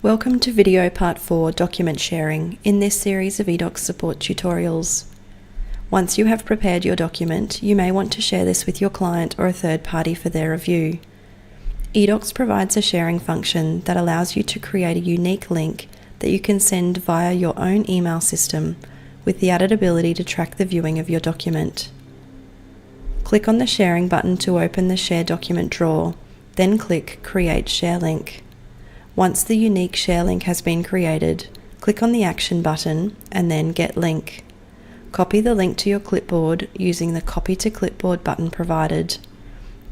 Welcome to video part 4, document sharing, in this series of eDocs support tutorials. Once you have prepared your document, you may want to share this with your client or a third party for their review. eDocs provides a sharing function that allows you to create a unique link that you can send via your own email system, with the added ability to track the viewing of your document. Click on the sharing button to open the Share Document drawer, then click Create Share Link. Once the unique share link has been created, click on the Action button and then Get Link. Copy the link to your clipboard using the Copy to Clipboard button provided.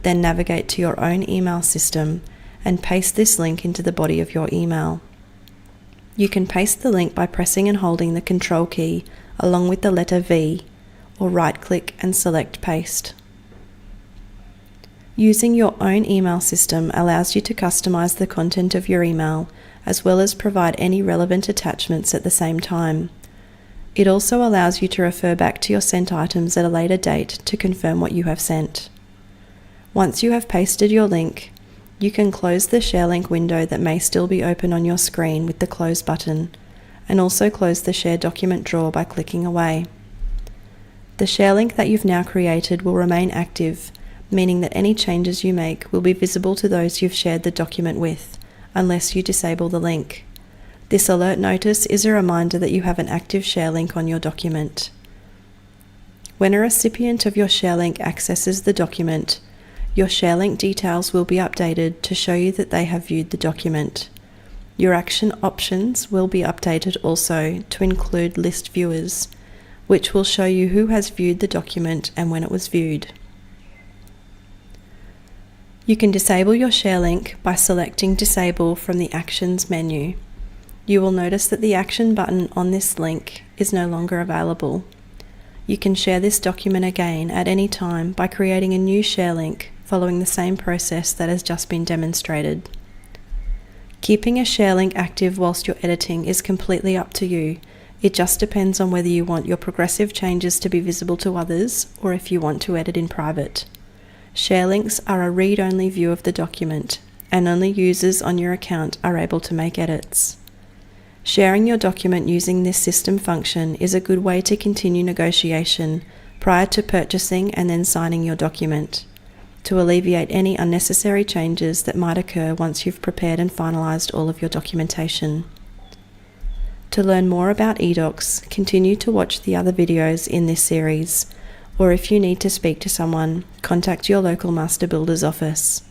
Then navigate to your own email system and paste this link into the body of your email. You can paste the link by pressing and holding the Control key along with the letter V, or right-click and select Paste. Using your own email system allows you to customize the content of your email, as well as provide any relevant attachments at the same time. It also allows you to refer back to your sent items at a later date to confirm what you have sent. Once you have pasted your link, you can close the share link window that may still be open on your screen with the Close button, and also close the Share Document drawer by clicking away. The share link that you've now created will remain active, meaning that any changes you make will be visible to those you've shared the document with, unless you disable the link. This alert notice is a reminder that you have an active share link on your document. When a recipient of your share link accesses the document, your share link details will be updated to show you that they have viewed the document. Your action options will be updated also to include list viewers, which will show you who has viewed the document and when it was viewed. You can disable your share link by selecting Disable from the Actions menu. You will notice that the Action button on this link is no longer available. You can share this document again at any time by creating a new share link following the same process that has just been demonstrated. Keeping a share link active whilst you're editing is completely up to you. It just depends on whether you want your progressive changes to be visible to others or if you want to edit in private. Share links are a read-only view of the document, and only users on your account are able to make edits. Sharing your document using this system function is a good way to continue negotiation prior to purchasing and then signing your document, to alleviate any unnecessary changes that might occur once you've prepared and finalized all of your documentation. To learn more about eDocs, continue to watch the other videos in this series, or if you need to speak to someone, contact your local Master Builder's office.